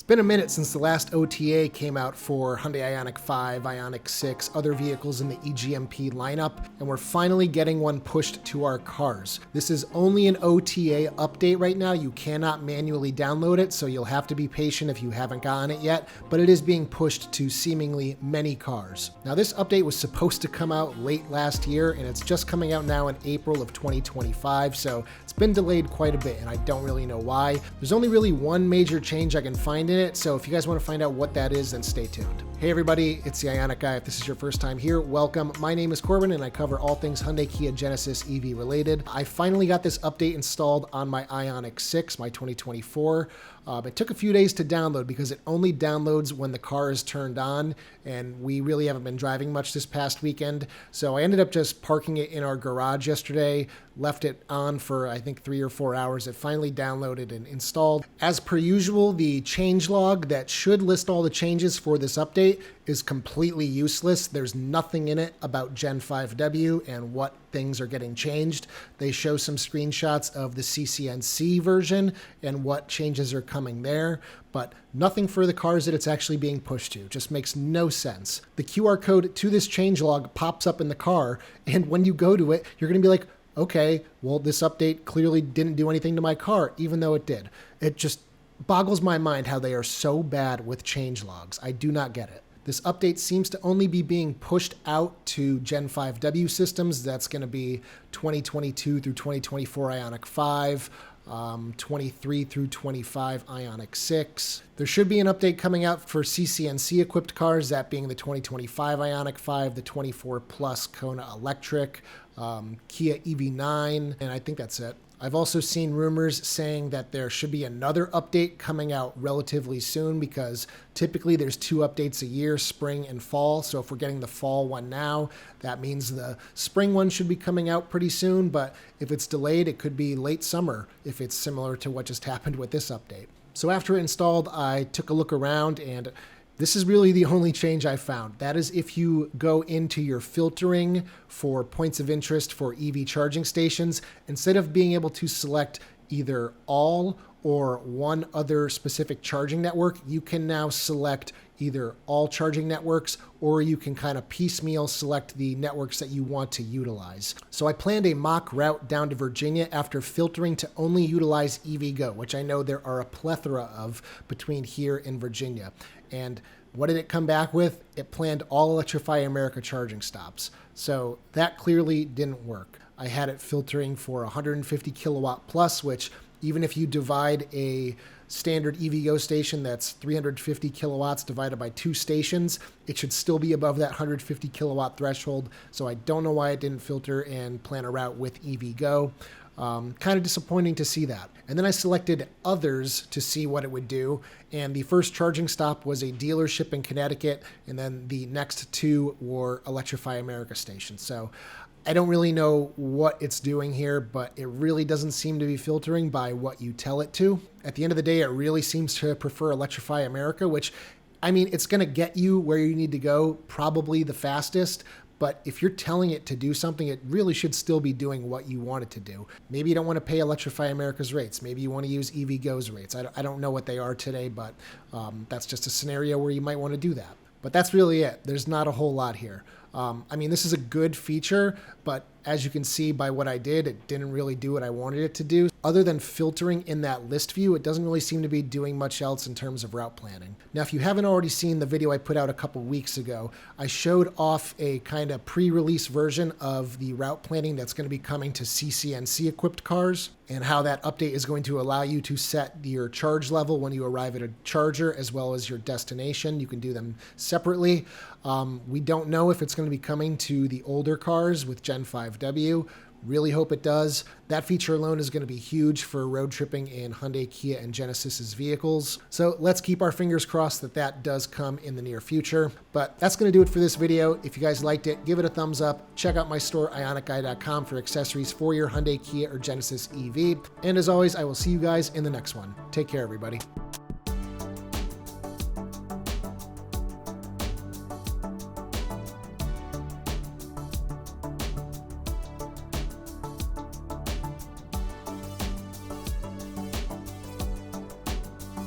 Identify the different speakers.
Speaker 1: been a minute since the last OTA came out for Hyundai Ioniq 5, Ioniq 6, other vehicles in the EGMP lineup, and we're finally getting one pushed to our cars. This is only an OTA update right now. You cannot manually download it, so you'll have to be patient if you haven't gotten it yet, but it is being pushed to seemingly many cars. Now, this update was supposed to come out late last year, and it's just coming out now in April of 2025, so it's been delayed quite a bit, and I don't really know why. There's only really one major change I can find in it, so if you guys want to find out what that is, then stay tuned. Hey everybody, it's the Ioniq guy. If this is your first time here, welcome. My name is Corbin and I cover all things Hyundai, Kia, Genesis, EV related. I finally got this update installed on my Ioniq 6, my 2024. It took a few days to download because it only downloads when the car is turned on, and we really haven't been driving much this past weekend. So I ended up just parking it in our garage yesterday, left it on for I think 3 or 4 hours. It finally downloaded and installed. As per usual, the changelog that should list all the changes for this update is completely useless. There's nothing in it about Gen 5W and what things are getting changed. They show some screenshots of the CCNC version and what changes are coming there, but nothing for the cars that it's actually being pushed to. Just makes no sense. The QR code to this changelog pops up in the car, and when you go to it, you're going to be like, okay, well, this update clearly didn't do anything to my car, even though it did. It just boggles my mind how they are so bad with changelogs. I do not get it. This update seems to only be being pushed out to Gen 5W systems. That's going to be 2022 through 2024 Ioniq 5, 23 through 25 Ioniq 6. There should be an update coming out for CCNC equipped cars, that being the 2025 Ioniq 5, the 24 Plus Kona Electric, Kia EV9, and I think that's it. I've also seen rumors saying that there should be another update coming out relatively soon because typically there's 2 updates a year, spring and fall. So if we're getting the fall one now, that means the spring one should be coming out pretty soon. But if it's delayed, it could be late summer if it's similar to what just happened with this update. So after installed, I took a look around, and this is really the only change I found. That is if you go into your filtering for points of interest for EV charging stations, instead of being able to select either all or one other specific charging network, you can now select either all charging networks, or you can kind of piecemeal select the networks that you want to utilize. So I planned a mock route down to Virginia after filtering to only utilize EVgo, which I know there are a plethora of between here and Virginia. And what did it come back with? It planned all Electrify America charging stops. So that clearly didn't work. I had it filtering for 150 kilowatt plus, which even if you divide a standard EVgo station that's 350 kilowatts divided by 2 stations, it should still be above that 150 kilowatt threshold. So I don't know why it didn't filter and plan a route with EVgo. Kind of disappointing to see that. And then I selected others to see what it would do. And the first charging stop was a dealership in Connecticut. And then the next 2 were Electrify America stations. So I don't really know what it's doing here, but it really doesn't seem to be filtering by what you tell it to. At the end of the day, it really seems to prefer Electrify America, which, I mean, it's going to get you where you need to go probably the fastest. But if you're telling it to do something, it really should still be doing what you want it to do. Maybe you don't want to pay Electrify America's rates. Maybe you want to use EVgo's rates. I don't know what they are today, but that's just a scenario where you might want to do that. But that's really it. There's not a whole lot here. I mean, this is a good feature, but as you can see by what I did, it didn't really do what I wanted it to do. Other than filtering in that list view, it doesn't really seem to be doing much else in terms of route planning. Now, if you haven't already seen the video I put out a couple weeks ago, I showed off a kind of pre-release version of the route planning that's going to be coming to CCNC equipped cars, and how that update is going to allow you to set your charge level when you arrive at a charger as well as your destination. You can do them separately. We don't know if it's going to be coming to the older cars with Gen 5W. Really hope it does. That feature alone is going to be huge for road tripping in Hyundai, Kia, and Genesis's vehicles. So let's keep our fingers crossed that that does come in the near future. But that's going to do it for this video. If you guys liked it, give it a thumbs up. Check out my store, ioniqguy.com, for accessories for your Hyundai, Kia, or Genesis EV. And as always, I will see you guys in the next one. Take care, everybody.